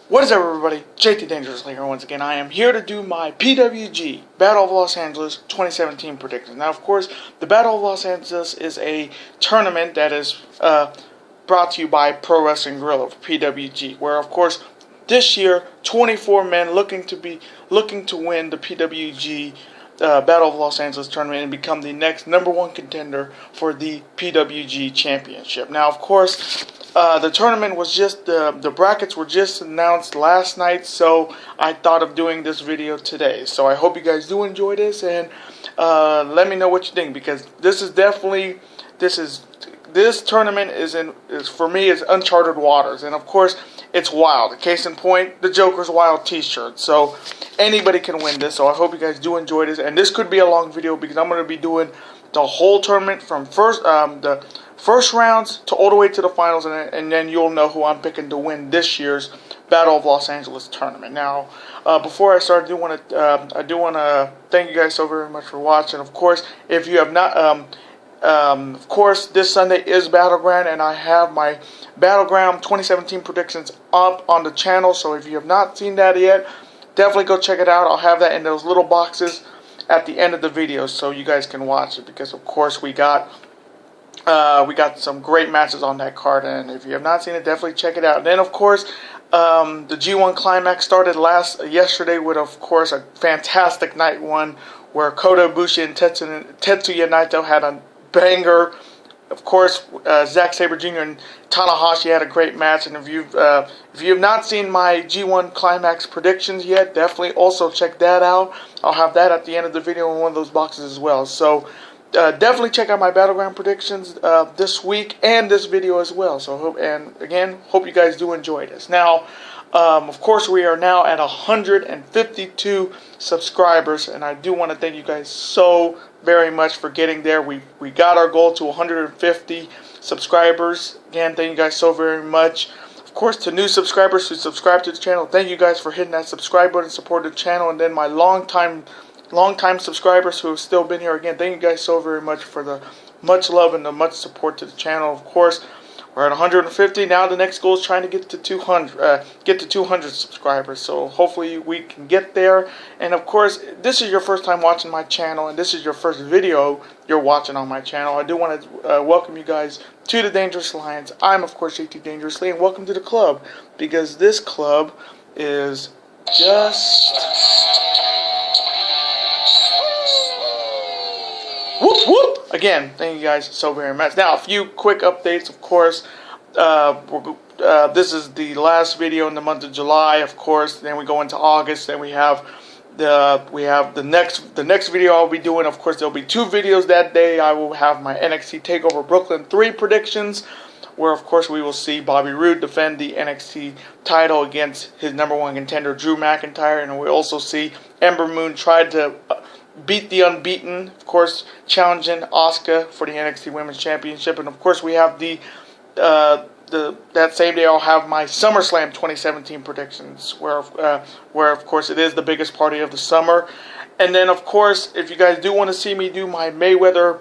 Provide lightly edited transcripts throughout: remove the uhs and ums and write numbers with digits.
What is up, everybody? JT Dangerously here once again. I am here to do my PWG Battle of Los Angeles 2017 predictions. Now, of course, the Battle of Los Angeles is a tournament that is brought to you by Pro Wrestling Guerrilla for PWG, where, of course, this year 24 men looking to win the PWG Battle of Los Angeles tournament and become the next #1 contender for the PWG championship. Now, of course, the tournament was just, the brackets were just announced last night, so I thought of doing this video today. So I hope you guys do enjoy this, and let me know what you think, because this is definitely, this tournament is for me is uncharted waters, and of course it's wild. Case in point, the Joker's Wild t-shirt. So anybody can win this, so I hope you guys do enjoy this, and this could be a long video because I'm going to be doing the whole tournament from the first rounds to all the way to the finals, and then you'll know who I'm picking to win this year's Battle of Los Angeles tournament. Now, before I start, I do want to thank you guys so very much for watching. Of course, if you have not, of course, this Sunday is Battleground, and I have my Battleground 2017 predictions up on the channel. So if you have not seen that yet, definitely go check it out. I'll have that in those little boxes at the end of the video, so you guys can watch it, because of course we got some great matches on that card, and if you have not seen it, definitely check it out. And then, of course, the G1 Climax started yesterday with, of course, a fantastic night one where Kota Ibushi and Tetsuya Naito had a banger. Of course, Zack Sabre Jr. and Tanahashi had a great match, and if you have not seen my G1 Climax predictions yet, definitely also check that out. I'll have that at the end of the video in one of those boxes as well. So definitely check out my Battleground predictions this week and this video as well. So hope you guys do enjoy this. Now, of course, we are now at 152 subscribers, and I do want to thank you guys so very much for getting there. We got our goal to 150 subscribers. Again, thank you guys so very much. Of course, to new subscribers who subscribe to the channel, thank you guys for hitting that subscribe button and supporting the channel. And then my long-time subscribers who have still been here, again, thank you guys so very much for the much love and the much support to the channel. Of course, we're at 150 now. The next goal is trying to get to 200 subscribers. So hopefully we can get there. And of course, this is your first time watching my channel, and this is your first video you're watching on my channel. I do want to welcome you guys to the Dangerous Alliance. I'm, of course, JT Dangerously, and welcome to the club, because this club is just whoop whoop. Again, thank you guys so very much. Now, a few quick updates. Of course, this is the last video in the month of July. Of course, then we go into August. Then we have the next video I'll be doing. Of course, there'll be 2 videos that day. I will have my NXT takeover Brookyln 3 predictions, where of course we will see Bobby Roode defend the NXT title against his #1 contender Drew McIntyre, and we'll also see Ember Moon try to beat the unbeaten, of course, challenging Asuka for the NXT Women's Championship. And of course, we have that same day I'll have my Summerslam 2017 predictions, where of course it is the biggest party of the summer. And then, of course, if you guys do want to see me do my Mayweather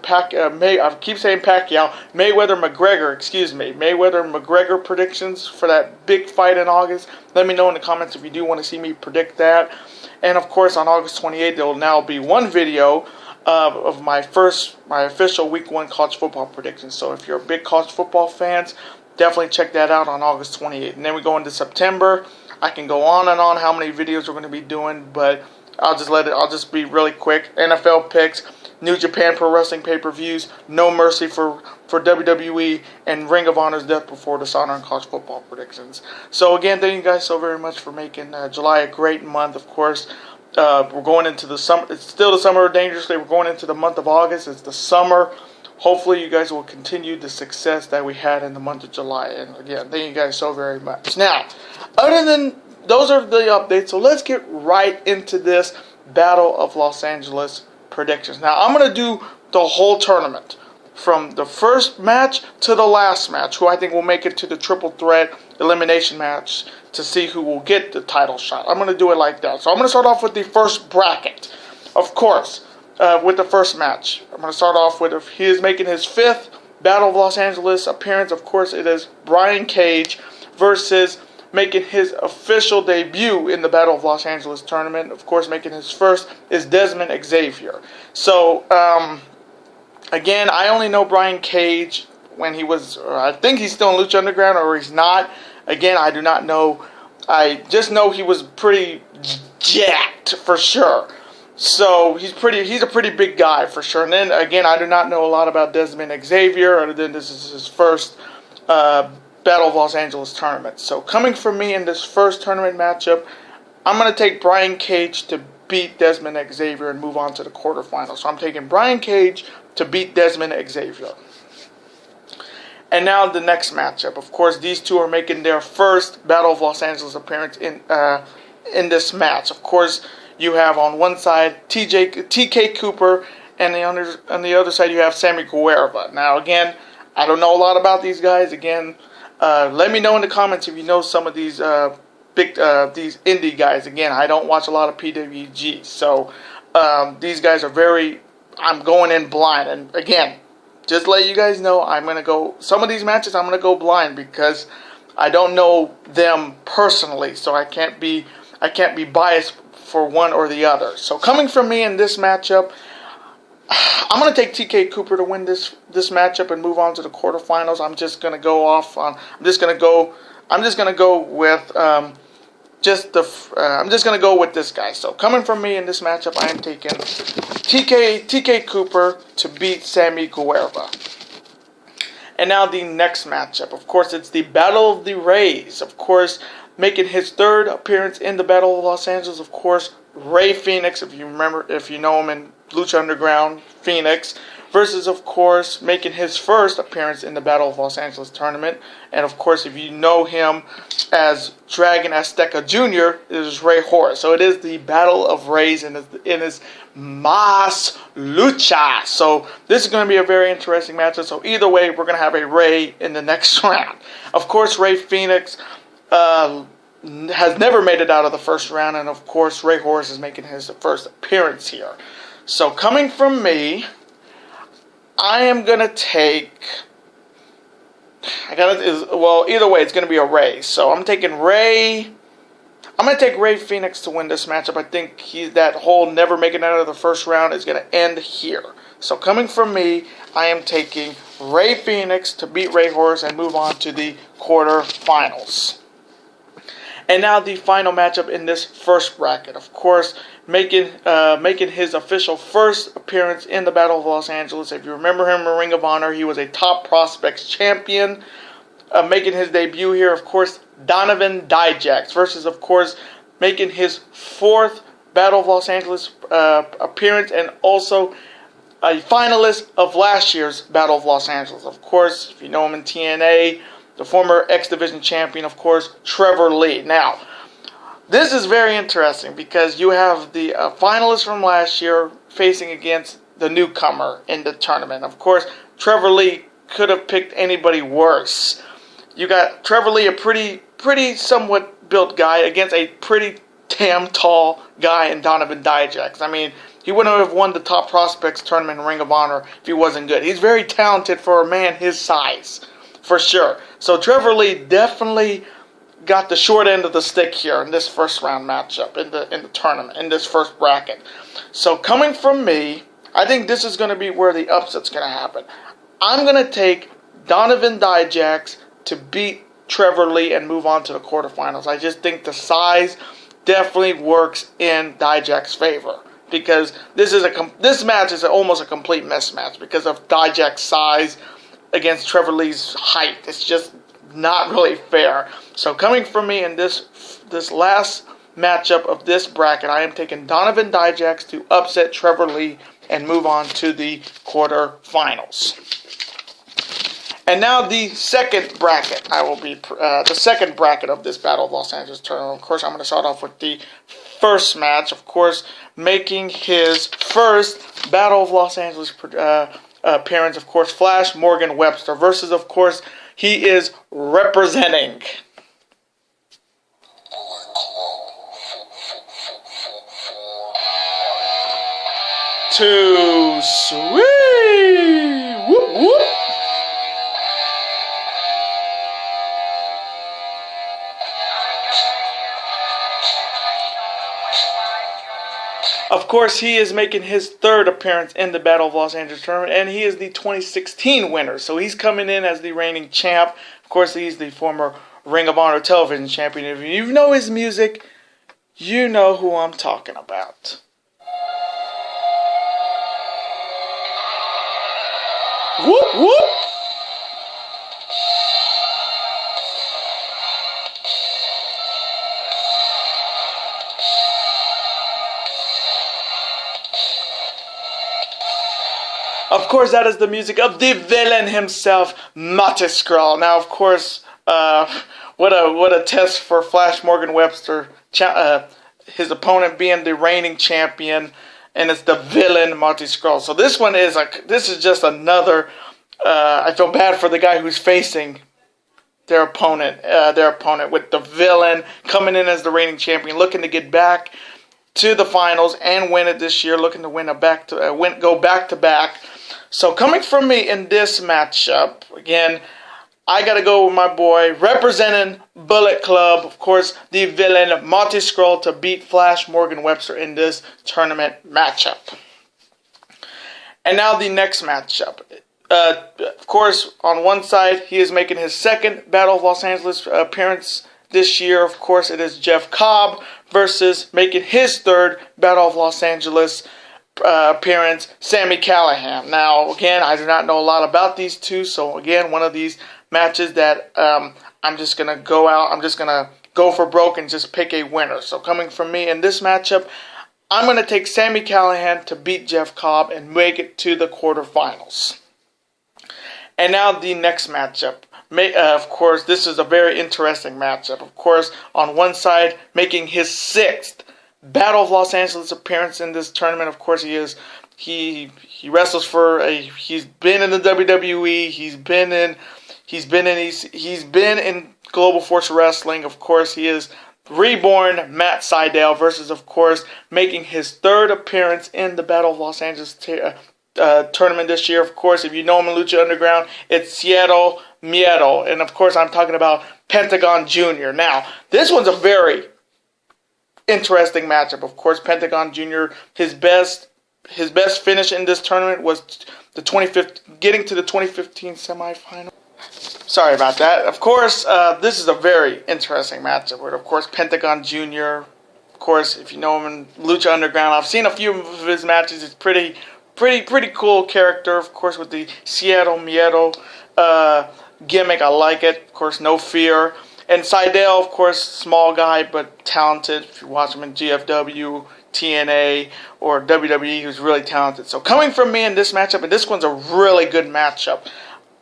McGregor predictions for that big fight in August, let me know in the comments if you do want to see me predict that. And of course, on August 28th, there will now be one video of my official Week 1 college football predictions. So if you're a big college football fans, definitely check that out on August 28th. And then we go into September. I can go on and on how many videos we're going to be doing, but I'll just be really quick. NFL picks, New Japan Pro Wrestling pay-per-views, No Mercy for WWE, and Ring of Honor's Death Before Dishonor and college football predictions. So again, thank you guys so very much for making July a great month. Of course, we're going into the summer. It's still the summer of Dangerously. We're going into the month of August. It's the summer. Hopefully, you guys will continue the success that we had in the month of July. And again, thank you guys so very much. Now, other than those are the updates, so let's get right into this Battle of Los Angeles predictions. Now, I'm going to do the whole tournament, from the first match to the last match, who I think will make it to the triple threat elimination match to see who will get the title shot. I'm going to do it like that. So I'm going to start off with the first bracket. Of course, with the first match, I'm going to start off with, if he is making his 5th Battle of Los Angeles appearance, of course, it is Brian Cage versus making his official debut in the Battle of Los Angeles tournament. Of course, making his first is Desmond Xavier. So, again, I only know Brian Cage when he was, I think he's still in Lucha Underground or he's not. Again, I do not know. I just know he was pretty jacked for sure. So he's a pretty big guy for sure. And then again, I do not know a lot about Desmond Xavier other than this is his first Battle of Los Angeles tournament. So coming from me in this first tournament matchup, I'm going to take Brian Cage to beat Desmond Xavier and move on to the quarterfinals. So I'm taking Brian Cage to beat Desmond Xavier. And now the next matchup. Of course, these two are making their first Battle of Los Angeles appearance in this match. Of course, you have on one side TK Cooper, and on the other side you have Sammy Guevara. Now, again, I don't know a lot about these guys. Again, let me know in the comments if you know some of these these indie guys. Again, I don't watch a lot of PWG, so these guys are very. I'm going in blind, and again, just to let you guys know, I'm gonna go. Some of these matches I'm gonna go blind because I don't know them personally, so I can't be biased for one or the other. So coming from me in this matchup, I'm gonna take TK Cooper to win this matchup and move on to the quarterfinals. I'm just gonna go off on. I'm just gonna go with I'm just gonna go with this guy. So coming from me in this matchup, I am taking TK Cooper to beat Sammy Guevara. And now the next matchup. Of course, it's the Battle of the Rays. Of course, making his third appearance in the Battle of Los Angeles. Of course, Rey Fénix, if you know him in Lucha Underground, Fénix, versus, of course, making his first appearance in the Battle of Los Angeles tournament. And, of course, if you know him as Dragon Azteca Jr., it is Rey Horus. So it is the Battle of Rays in his Mas Lucha. So this is going to be a very interesting matchup. So either way, we're going to have a Rey in the next round. Of course, Rey Fénix has never made it out of the first round. And, of course, Rey Horus is making his first appearance here. So coming from me, I am going to take... either way, it's going to be a Rey. So I'm taking Rey... I'm going to take Rey Fénix to win this matchup. I think that whole never making it out of the first round is going to end here. So coming from me, I am taking Rey Fénix to beat Rey Horus and move on to the quarterfinals. And now the final matchup in this first bracket. Of course, making his official first appearance in the Battle of Los Angeles. If you remember him in Ring of Honor, he was a Top Prospects champion. Making his debut here, of course, Donovan Dijak versus, of course, making his fourth Battle of Los Angeles appearance and also a finalist of last year's Battle of Los Angeles. Of course, if you know him in TNA, the former X Division champion, of course, Trevor Lee. Now, this is very interesting because you have the finalist from last year facing against the newcomer in the tournament. Of course, Trevor Lee could have picked anybody worse. You got Trevor Lee, a pretty somewhat built guy, against a pretty damn tall guy in Donovan Dijak. I mean, he wouldn't have won the Top Prospects tournament in Ring of Honor if he wasn't good. He's very talented for a man his size, for sure. So Trevor Lee definitely got the short end of the stick here in this first round matchup in the tournament, in this first bracket. So coming from me, I think this is going to be where the upset's going to happen. I'm going to take Donovan Dijak to beat Trevor Lee and move on to the quarterfinals. I just think the size definitely works in Dijak's favor because this match is almost a complete mismatch because of Dijak's size against Trevor Lee's height. It's just not really fair. So coming from me in this last matchup of this bracket, I am taking Donovan Dijak to upset Trevor Lee and move on to the quarterfinals. And now the second bracket. The second bracket of this Battle of Los Angeles tournament. Of course, I'm going to start off with the first match. Of course, making his first Battle of Los Angeles appearance, of course, Flash Morgan Webster versus, of course, he is representing Too Sweet. Whoop, whoop. Of course, he is making his third appearance in the Battle of Los Angeles tournament, and he is the 2016 winner. So he's coming in as the reigning champ. Of course, he's the former Ring of Honor television champion. If you know his music, you know who I'm talking about. Whoop, whoop. Of course, that is the music of the villain himself, Marty Scurll. Now, of course, what a test for Flash Morgan Webster, his opponent being the reigning champion, and it's the villain Marty Scurll. So this is just another. I feel bad for the guy who's facing their opponent with the villain coming in as the reigning champion, looking to get back to the finals and win it this year, looking to go back to back. So coming from me in this matchup, again, I got to go with my boy, representing Bullet Club, of course, the villain, Marty Scurll, to beat Flash Morgan Webster in this tournament matchup. And now the next matchup. Of course, on one side, he is making his second Battle of Los Angeles appearance this year. Of course, it is Jeff Cobb versus making his third Battle of Los Angeles appearance, Sami Callihan. Now, again, I do not know a lot about these two, so again, one of these matches that I'm just going to go out, I'm just going to go for broke and just pick a winner. So coming from me in this matchup, I'm going to take Sami Callihan to beat Jeff Cobb and make it to the quarterfinals. And now the next matchup. Of course, this is a very interesting matchup. Of course, on one side, making his sixth Battle of Los Angeles appearance in this tournament. Of course, he wrestles he's been in the WWE. He's been in Global Force Wrestling. Of course, he is reborn Matt Sydal versus, of course, making his third appearance in the Battle of Los Angeles tournament this year. Of course, if you know him in Lucha Underground, it's Cero Miedo. And of course, I'm talking about Pentagon Jr. Now, this one's a very interesting matchup. Of course, Pentagon Jr., his best finish in this tournament was getting to the 2015 semifinal. Sorry about that. Of course, this is a very interesting matchup where, of course, Pentagon Jr., of course, if you know him in Lucha Underground, I've seen a few of his matches. It's pretty cool character, of course, with the Cero Miedo gimmick. I like it. Of course, no fear. And Sydal, of course, small guy but talented. If you watch him in GFW, TNA, or WWE, he's really talented. So coming from me in this matchup, and this one's a really good matchup,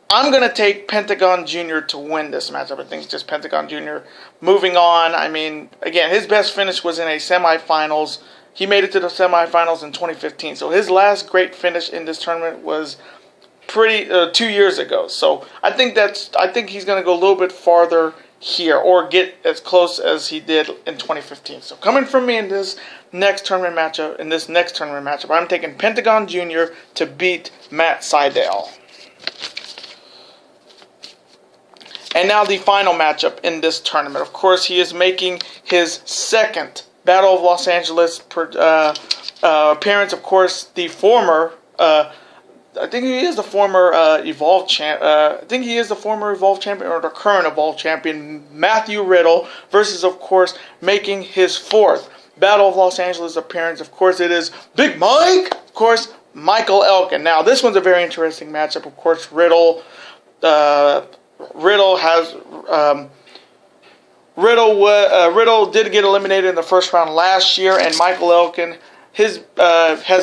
I'm going to take Pentagon Jr. to win this matchup. I think it's just Pentagon Jr. Moving on, I mean, again, his best finish was in a semifinals. He made it to the semifinals in 2015. So his last great finish in this tournament was 2 years ago. So I think he's going to go a little bit farther here, or get as close as he did in 2015. So coming from me in this next tournament matchup, I'm taking Pentagon Jr. to beat Matt Sydal. And now the final matchup in this tournament. Of course, he is making his second Battle of Los Angeles appearance. Of course, the former I think he is the former Evolve champ. I think he is the former Evolve champion, or the current Evolve champion, Matthew Riddle, versus, of course, making his fourth Battle of Los Angeles appearance. Of course, it is Big Mike. Of course, Michael Elkin. Now, this one's a very interesting matchup. Of course, Riddle did get eliminated in the first round last year, and Michael Elkin has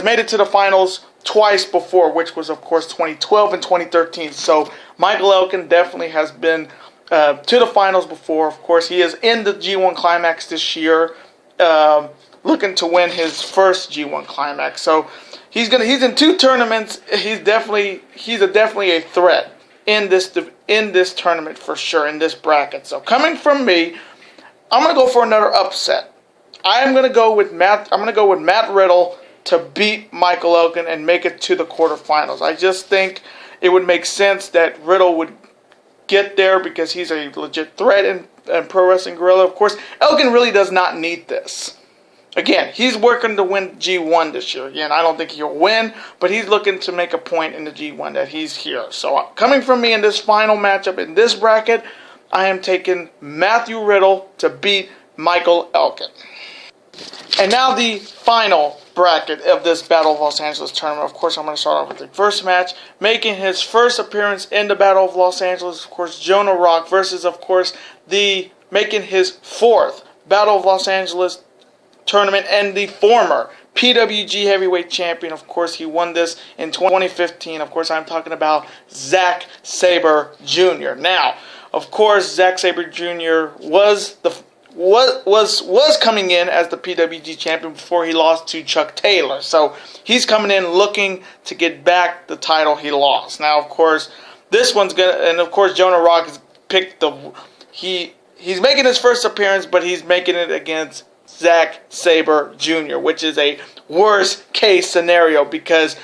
made it to the finals twice before, which was, of course, 2012 and 2013. So Michael Elkin definitely has been to the finals before. Of course, he is in the G1 Climax this year, looking to win his first G1 Climax. So he's in two tournaments. He's definitely a threat in this tournament for sure, in this bracket. So coming from me, I'm gonna go for another upset. I'm gonna go with Matt Riddle to beat Michael Elkin and make it to the quarterfinals. I just think it would make sense that Riddle would get there because he's a legit threat in Pro Wrestling Guerrilla. Of course, Elkin really does not need this. Again, he's working to win G1 this year. Again, I don't think he'll win, but he's looking to make a point in the G1 that he's here. So, coming from me in this final matchup in this bracket, I am taking Matthew Riddle to beat Michael Elgin. And now the final bracket of this Battle of Los Angeles tournament. Of course, I'm going to start off with the first match. Making his first appearance in the Battle of Los Angeles, of course, Jonah Rock versus, of course, making his fourth Battle of Los Angeles tournament and the former PWG heavyweight champion. Of course, he won this in 2015. Of course, I'm talking about Zack Sabre Jr. Now, of course, Zack Sabre Jr. was coming in as the PWG champion before he lost to Chuck Taylor. So he's coming in looking to get back the title he lost. Now, of course, this one's gonna, and of course, Jonah Rock has picked he's making his first appearance, but he's making it against Zack Sabre Jr., which is a worst case scenario, because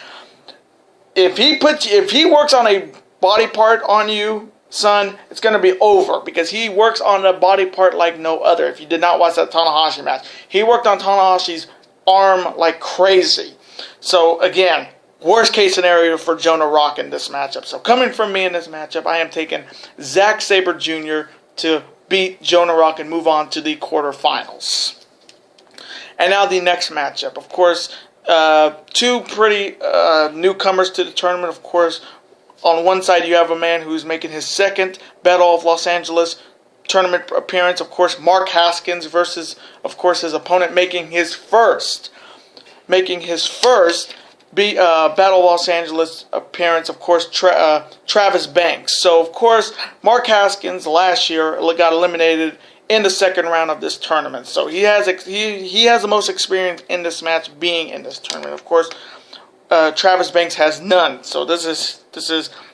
if he works on a body part on you, son, it's going to be over, because he works on a body part like no other. If you did not watch that Tanahashi match, he worked on Tanahashi's arm like crazy. So again, worst case scenario for Jonah Rock in this matchup. So coming from me in this matchup, I am taking Zack Sabre Jr. to beat Jonah Rock and move on to the quarterfinals. And now the next matchup. Of course, two pretty newcomers to the tournament. Of course, on one side you have a man who's making his second Battle of Los Angeles tournament appearance. Of course, Mark Haskins versus, of course, his opponent making his first Battle of Los Angeles appearance, of course, Travis Banks. So, of course, Mark Haskins last year got eliminated in the second round of this tournament. So he has the most experience in this match, being in this tournament. Of course, Travis Banks has none. So this is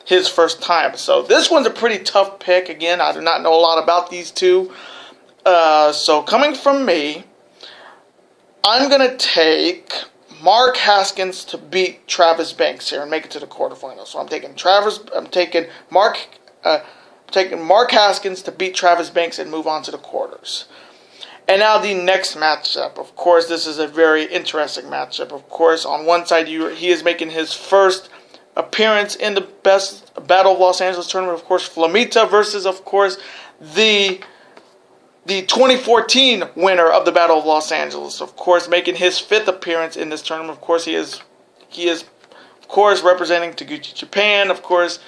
his first time. So this one's a pretty tough pick. Again, I do not know a lot about these two. So coming from me, I'm gonna take Mark Haskins to beat Travis Banks here and make it to the quarterfinals. So I'm taking Mark Haskins to beat Travis Banks and move on to the quarters. And now the next matchup. Of course, this is a very interesting matchup. Of course, on one side, he is making his first appearance in the best Battle of Los Angeles tournament. Of course, Flamita versus, of course, the 2014 winner of the Battle of Los Angeles. Of course, making his fifth appearance in this tournament. Of course, he is, of course, representing Taguchi Japan. Of course,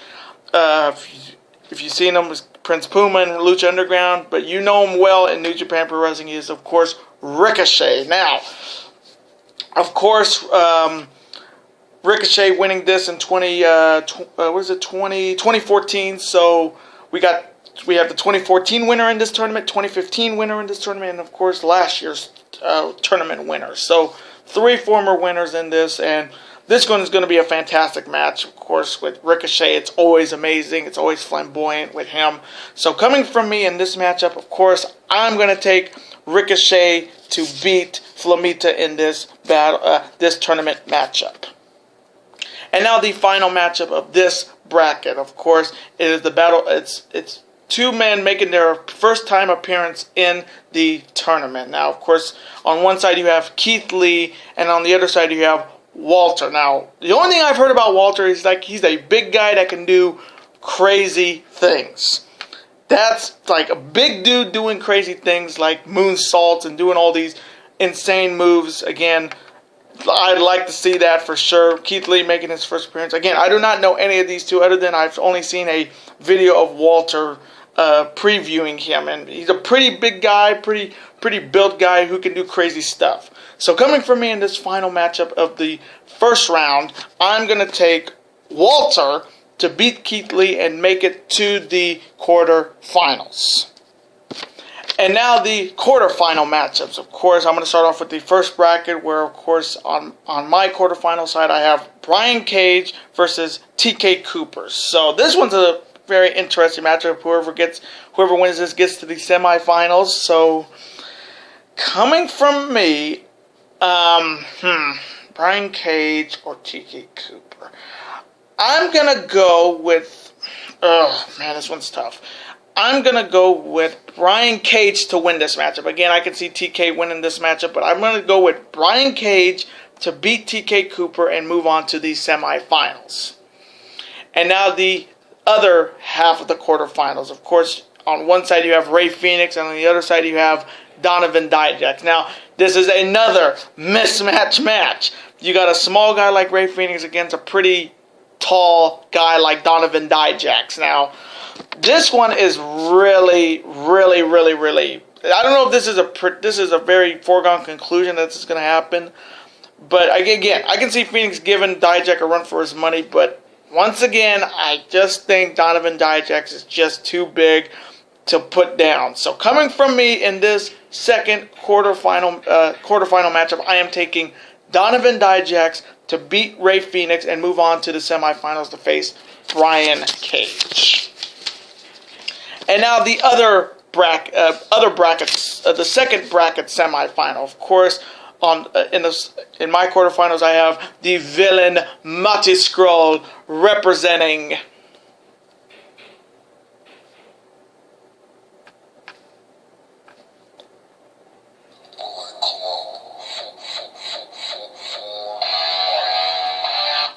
if you've seen him, as Prince Puma in Lucha Underground, but you know him well in New Japan Pro Wrestling. He is, of course, Ricochet. Now, of course, Ricochet winning this in 2014. So we have the 2014 winner in this tournament, 2015 winner in this tournament, and of course last year's tournament winner. So 3 former winners in this, and this one is going to be a fantastic match. Of course, with Ricochet, it's always amazing. It's always flamboyant with him. So coming from me in this matchup, of course, I'm going to take Ricochet to beat Flamita in this this tournament matchup. And now the final matchup of this bracket, of course, is the battle. It's 2 men making their first time appearance in the tournament. Now, of course, on one side you have Keith Lee, and on the other side you have Walter. Now, the only thing I've heard about Walter is like he's a big guy that can do crazy things. That's like a big dude doing crazy things like moonsaults and doing all these insane moves. Again, I'd like to see that for sure. Keith Lee making his first appearance. Again, I do not know any of these two other than I've only seen a video of Walter previewing him, and he's a pretty big guy, pretty built guy who can do crazy stuff. So coming from me in this final matchup of the first round, I'm going to take Walter to beat Keith Lee and make it to the quarterfinals. And now the quarterfinal matchups. Of course, I'm going to start off with the first bracket where, of course, on my quarterfinal side, I have Brian Cage versus TK Cooper. So this one's a very interesting matchup. Whoever wins this gets to the semifinals. So coming from me, Brian Cage or TK Cooper. I'm going to go with, oh man, this one's tough. I'm going to go with Brian Cage to win this matchup. Again, I can see TK winning this matchup, but I'm going to go with Brian Cage to beat TK Cooper and move on to the semifinals. And now the other half of the quarterfinals. Of course, on one side you have Rey Fenix, and on the other side you have Donovan Dijak. Now, this is another mismatch match. You got a small guy like Rey Fenix against a pretty tall guy like Donovan Dijak. Now, this one is really, I don't know if this is a very foregone conclusion that this is going to happen. But again, I can see Phoenix giving Dijak a run for his money. But once again, I just think Donovan Dijak is just too big to put down. So coming from me in this second quarterfinal matchup, I am taking Donovan Dijak to beat Rey Fenix and move on to the semifinals to face Brian Cage. And now the other brackets, the second bracket semifinal. Of course, in my quarterfinals, I have the villain Mati Skrull representing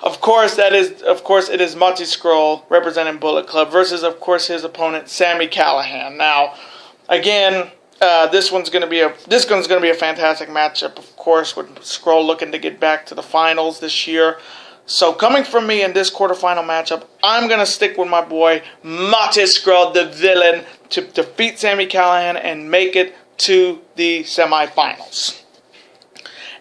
Of course, it is Mati Skrull representing Bullet Club versus, of course, his opponent Sami Callihan. Now, again, this one's going to be a fantastic matchup. Of course, with Skrull looking to get back to the finals this year. So, coming from me in this quarterfinal matchup, I'm going to stick with my boy Mati Skrull, the villain, to defeat Sami Callihan and make it to the semifinals.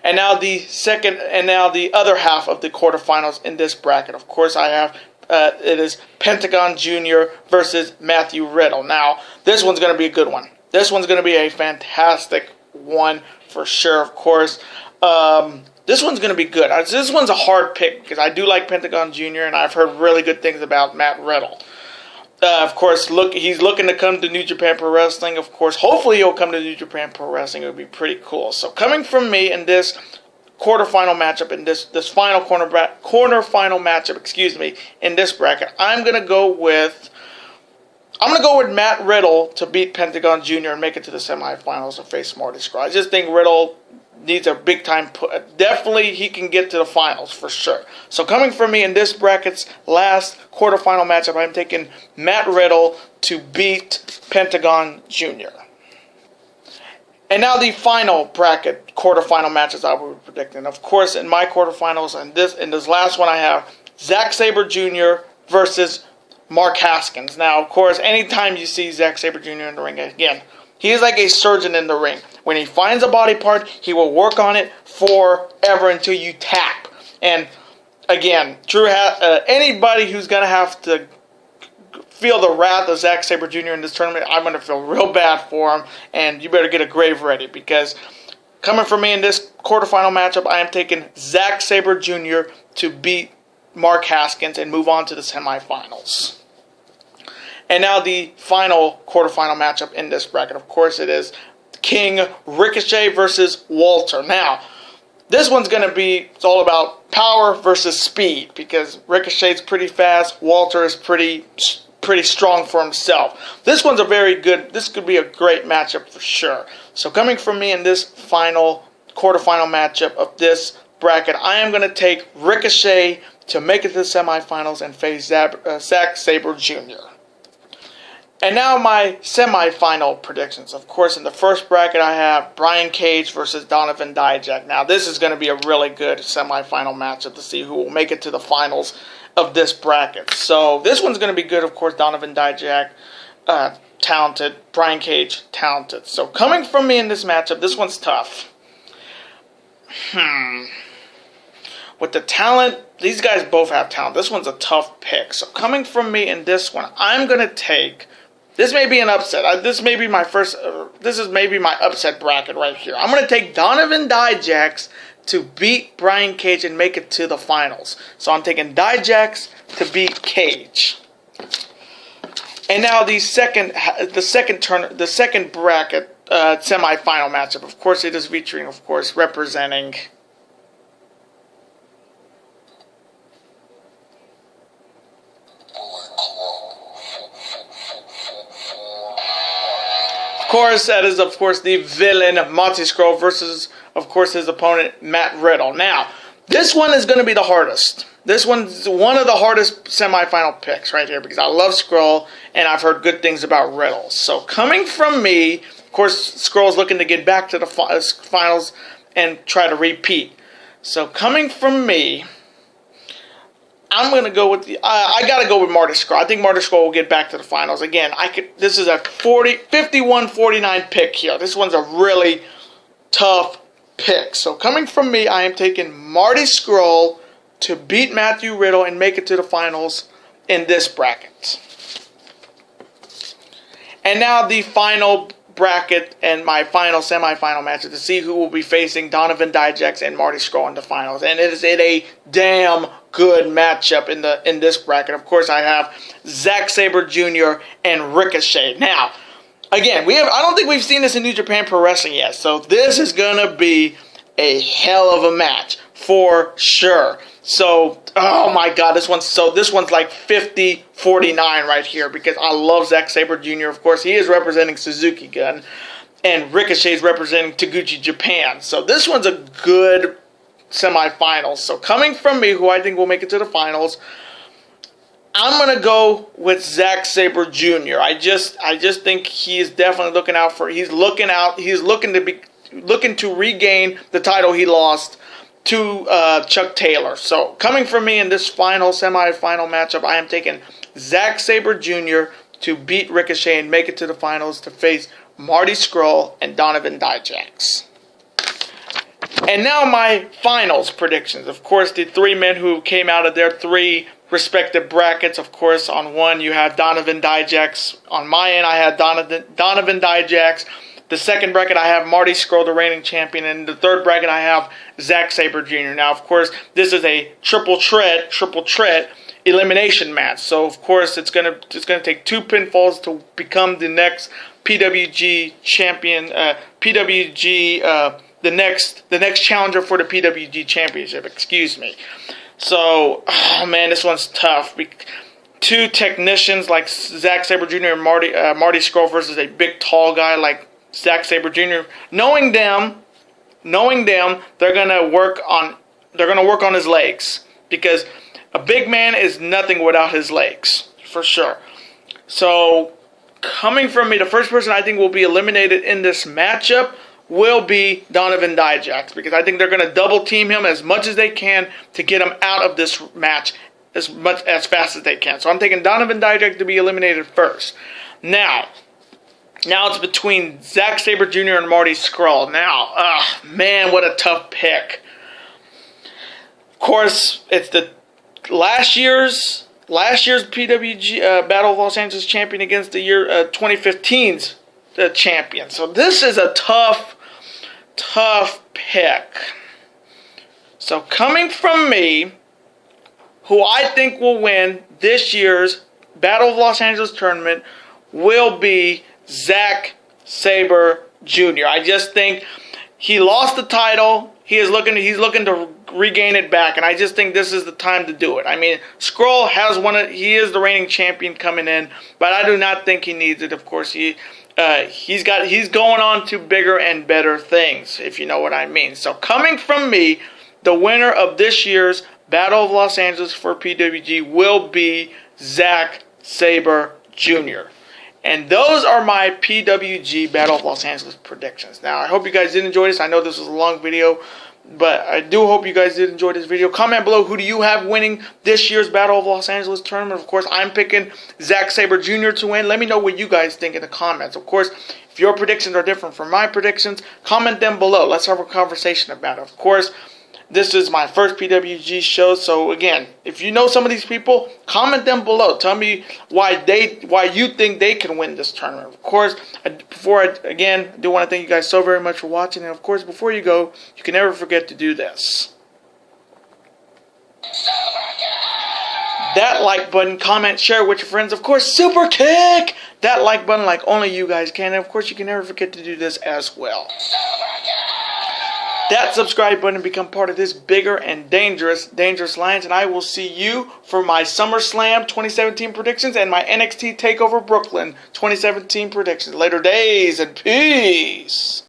And now the other half of the quarterfinals in this bracket. Of course, I have it is Pentagon Jr. versus Matthew Riddle. Now, this one's going to be a good one. This one's going to be a fantastic one for sure. Of course, this one's going to be good. This one's a hard pick because I do like Pentagon Jr. and I've heard really good things about Matt Riddle. Of course, he's looking to come to New Japan Pro Wrestling. Of course, hopefully he'll come to New Japan Pro Wrestling. It would be pretty cool. So coming from me in this quarterfinal matchup, in this final quarterfinal matchup, in this bracket, I'm gonna go with Matt Riddle to beat Pentagon Jr. and make it to the semifinals and face Marty Scurll. I just think Riddle needs a big time put. Definitely he can get to the finals for sure. So coming from me in this bracket's last quarterfinal matchup, I'm taking Matt Riddle to beat Pentagon Jr. And now the final bracket quarterfinal matches I will be predicting. Of course, in my quarterfinals and this last one I have Zack Sabre Jr. versus Mark Haskins. Now, of course, anytime you see Zack Sabre Jr. in the ring, again, he is like a surgeon in the ring. When he finds a body part, he will work on it forever until you tap. And again, anybody who's going to have to feel the wrath of Zack Sabre Jr. in this tournament, I'm going to feel real bad for him. And you better get a grave ready because coming from me in this quarterfinal matchup, I am taking Zack Sabre Jr. to beat Mark Haskins and move on to the semifinals. And now the final quarterfinal matchup in this bracket. Of course, it is King Ricochet versus Walter. Now, this one's going to be, it's all about power versus speed because Ricochet's pretty fast. Walter is pretty strong for himself. This one's this could be a great matchup for sure. So coming from me in this final quarterfinal matchup of this bracket, I am going to take Ricochet to make it to the semifinals and face Zack Sabre Jr. And now my semifinal predictions. Of course, in the first bracket, I have Brian Cage versus Donovan Dijak. Now, this is going to be a really good semifinal matchup to see who will make it to the finals of this bracket. So, this one's going to be good. Of course, Donovan Dijak, talented. Brian Cage, talented. So, coming from me in this matchup, this one's tough. With the talent, these guys both have talent. This one's a tough pick. So, coming from me in this one, I'm going to take... This may be an upset. This may be my first... this is maybe my upset bracket right here. I'm going to take Donovan Dijak to beat Brian Cage and make it to the finals. So I'm taking Dijak to beat Cage. And now the second bracket semifinal matchup. Of course, it is featuring, of course, representing... course, that is, of course, the villain, Monty Scurll, versus, of course, his opponent, Matt Riddle. Now, this one is going to be the hardest. This one's one of the hardest semifinal picks right here because I love Scurll, and I've heard good things about Riddle. So, coming from me, of course, Skrull's looking to get back to the finals and try to repeat. So, coming from me, I'm going to go with the... I got to go with Marty Scurll. I think Marty Scurll will get back to the finals. Again, this is a 51-49 pick here. This one's a really tough pick. So coming from me, I am taking Marty Scurll to beat Matthew Riddle and make it to the finals in this bracket. And now the final bracket and my final semifinal match to see who will be facing Donovan Dijak and Marty Scurll in the finals. And it is a damn good matchup in this bracket. Of course, I have Zack Sabre Jr. and Ricochet. Now, again, I don't think we've seen this in New Japan Pro Wrestling yet, so this is gonna be a hell of a match for sure. So, oh my God, this one's like 50-49 right here because I love Zack Sabre Jr. Of course, he is representing Suzuki Gun, and Ricochet is representing Taguchi Japan. So this one's a good semifinals. So coming from me, who I think will make it to the finals, I'm gonna go with Zack Sabre Jr. I just think he is definitely looking to regain the title he lost to Chuck Taylor. So coming from me in this semifinal matchup, I am taking Zack Sabre Jr. to beat Ricochet and make it to the finals to face Marty Scurll and Donovan Dijak. And now my finals predictions. Of course, the three men who came out of their three respective brackets. Of course, on one you have Donovan Dijak. On my end, I had Donovan Dijak. The second bracket, I have Marty Scurll, the reigning champion. And the third bracket, I have Zack Sabre Jr. Now, of course, this is a triple threat elimination match. So, of course, it's gonna take two pinfalls to become the next PWG champion. The next challenger for the PWG championship. Excuse me. So, oh man, this one's tough. Two technicians like Zack Sabre Jr. and Marty Scurll versus a big tall guy like Zack Sabre Jr. Knowing them, they're gonna work on his legs because a big man is nothing without his legs for sure. So coming from me, the first person I think will be eliminated in this matchup will be Donovan Dijak because I think they're gonna double team him as much as they can to get him out of this match as fast as they can. So I'm taking Donovan Dijak to be eliminated first. Now it's between Zack Sabre Jr. and Marty Scurll. Now, man, what a tough pick. Of course, it's the last year's PWG Battle of Los Angeles champion against the year 2015's champion. So this is a tough pick. So coming from me, who I think will win this year's Battle of Los Angeles tournament will be Zack Sabre Jr. I just think he lost the title. He's looking to regain it back, and I just think this is the time to do it. I mean, Scurll he is the reigning champion coming in, but I do not think he needs it. Of course, he's going on to bigger and better things, if you know what I mean. So coming from me, the winner of this year's Battle of Los Angeles for PWG will be Zack Sabre Jr. And those are my PWG Battle of Los Angeles predictions. Now, I hope you guys did enjoy this. I know this was a long video, but I do hope you guys did enjoy this video. Comment below, who do you have winning this year's Battle of Los Angeles tournament? Of course, I'm picking Zack Sabre Jr. to win. Let me know what you guys think in the comments. Of course, if your predictions are different from my predictions, comment them below. Let's have a conversation about it. Of course, this is my first PWG show, so again, if you know some of these people, comment them below. Tell me why you think they can win this tournament. Of course, I do want to thank you guys so very much for watching, and of course, before you go, you can never forget to do this. That like button, comment, share with your friends. Of course, super kick that like button like only you guys can, and of course, you can never forget to do this as well. that subscribe button and become part of this bigger and dangerous alliance. And I will see you for my SummerSlam 2017 predictions and my NXT TakeOver Brookyln 2017 predictions. Later days and peace.